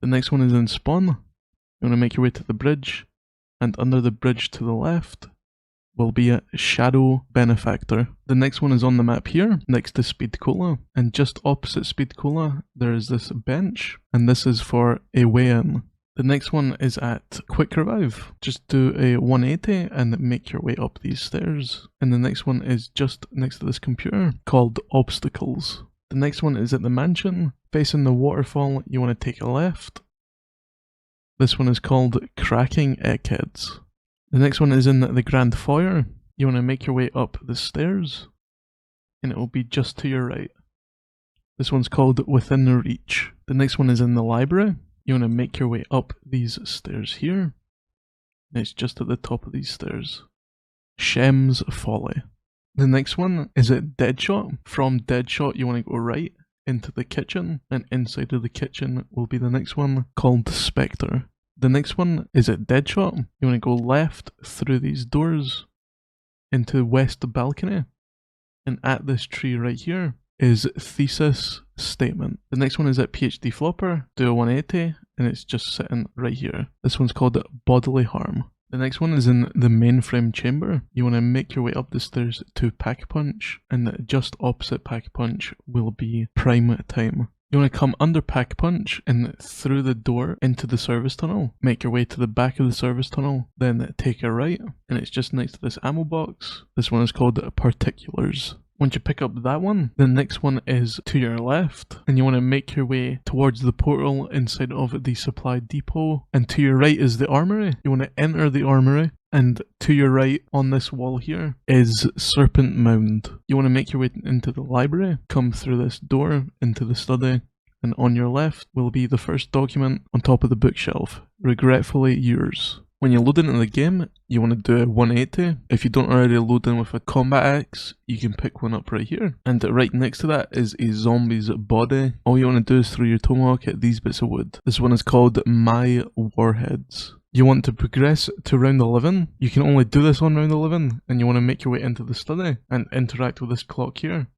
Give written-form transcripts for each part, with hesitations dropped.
The next one is in spawn. You want to make your way to the bridge, and under the bridge to the left will be a shadow benefactor. The next one is on the map here, next to Speed Cola, and just opposite Speed Cola there is this bench, and this is for a way in. The next one is at Quick Revive. Just do a 180 and make your way up these stairs. And the next one is just next to this computer called Obstacles. The next one is at the mansion. Facing the waterfall, you want to take a left. This one is called Cracking Eggheads. The next one is in the Grand Foyer. You want to make your way up the stairs, and it will be just to your right. This one's called Within the Reach. The next one is in the library. You want to make your way up these stairs here, and it's just at the top of these stairs. SHEM'S FOLLY. The next one is at Deadshot. From Deadshot you want to go right into the kitchen, and inside of the kitchen will be the next one called SPECTER. The next one is at Deadshot. You want to go left through these doors into west balcony, and at this tree right here is thesis statement. The next one is at PhD Flopper. Do a 180 and it's just sitting right here. This one's called Bodily Harm. The next one is in the mainframe chamber. You want to make your way up the stairs to Pack Punch, and just opposite Pack Punch will be Prime Time. You want to come under Pack Punch and through the door into the service tunnel. Make your way to the back of the service tunnel, then take a right, and it's just next to this ammo box. This one is called Particulars. Once you pick up that one, the next one is to your left, and you want to make your way towards the portal inside of the supply depot, and to your right is the armory. You want to enter the armory, and to your right on this wall here is SERPENT MOUND. You want to make your way into the library, come through this door into the study, and on your left will be the first document on top of the bookshelf, Regretfully Yours. When you load into the game, you want to do a 180. If you don't already load in with a combat axe, you can pick one up right here. And right next to that is a zombie's body. All you want to do is throw your tomahawk at these bits of wood. This one is called My Warheads. You want to progress to round 11. You can only do this on round 11, and you want to make your way into the study and interact with this clock here.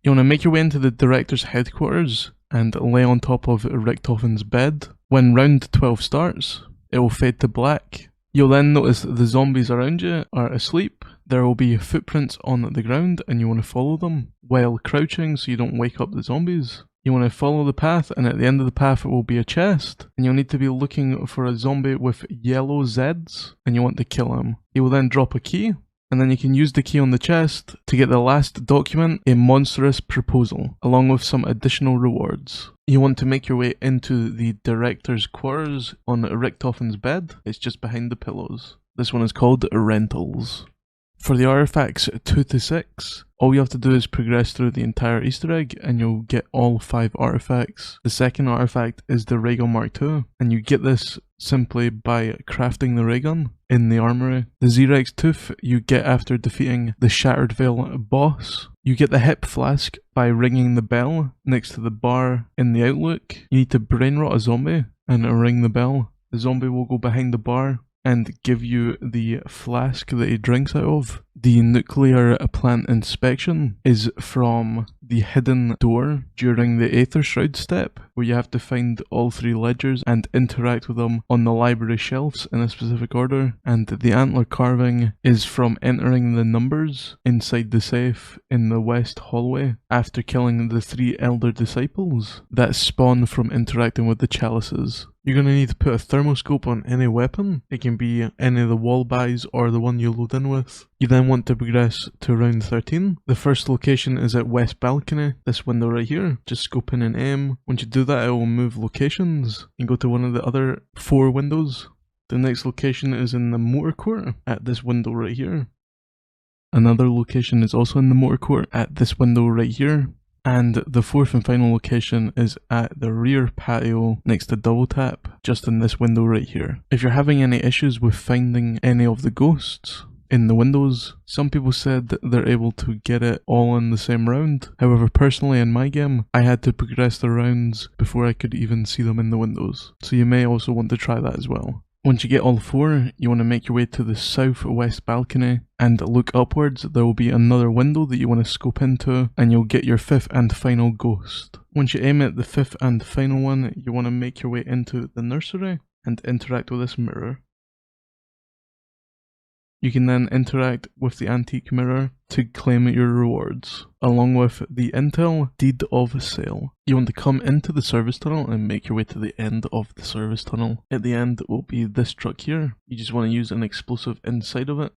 You want to make your way into the director's headquarters and lay on top of Richtofen's bed. When round 12 starts, it will fade to black. You'll then notice that the zombies around you are asleep. There will be footprints on the ground, and you want to follow them while crouching so you don't wake up the zombies. You want to follow the path, and at the end of the path it will be a chest, and you'll need to be looking for a zombie with yellow Zs, and you want to kill him. He will then drop a key, and then you can use the key on the chest to get the last document, a monstrous proposal, along with some additional rewards. You want to make your way into the director's quarters on Richtofen's bed. It's just behind the pillows. This one is called Rentals. For the artifacts 2 to 6, all you have to do is progress through the entire Easter egg and you'll get all 5 artifacts. The second artifact is the Ray Gun Mark II, and you get this simply by crafting the ray gun in the armory. The Z-Rex Tooth you get after defeating the Shattered Veil boss. You get the hip flask by ringing the bell next to the bar in the Outlook. You need to brain rot a zombie and ring the bell. The zombie will go behind the bar and give you the flask that he drinks out of. The nuclear plant inspection is from the hidden door during the Aether Shroud step, where you have to find all 3 ledgers and interact with them on the library shelves in a specific order. And the antler carving is from entering the numbers inside the safe in the west hallway after killing the 3 elder disciples that spawn from interacting with the chalices. You're going to need to put a thermoscope on any weapon. It can be any of the wall buys or the one you load in with. You then want to progress to round 13. The first location is at West Balcony, this window right here. Just scope in and aim. Once you do that, it will move locations. You go to one of the other 4 windows. The next location is in the motor court at this window right here. Another location is also in the motor court at this window right here. And the 4th and final location is at the rear patio next to Double Tap, just in this window right here. If you're having any issues with finding any of the ghosts in the windows, some people said that they're able to get it all in the same round. However, personally in my game, I had to progress the rounds before I could even see them in the windows. So you may also want to try that as well. Once you get all 4, you want to make your way to the southwest balcony and look upwards. There will be another window that you want to scope into, and you'll get your 5th and final ghost. Once you aim at the 5th and final one, you want to make your way into the nursery and interact with this mirror. You can then interact with the antique mirror to claim your rewards, along with the intel deed of sale. You want to come into the service tunnel and make your way to the end of the service tunnel. At the end will be this truck here. You just want to use an explosive inside of it,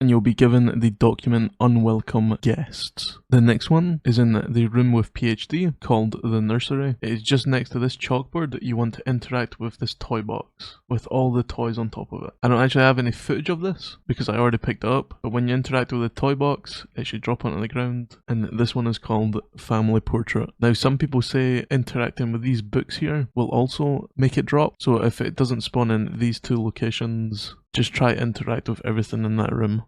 and you'll be given the document Unwelcome Guests. The next one is in the room with PhD called the nursery. It is just next to this chalkboard. You want to interact with this toy box with all the toys on top of it. I don't actually have any footage of this because I already picked it up, but when you interact with the toy box, it should drop onto the ground, and this one is called Family Portrait. Now some people say interacting with these books here will also make it drop, so if it doesn't spawn in these 2 locations, just try to interact with everything in that room.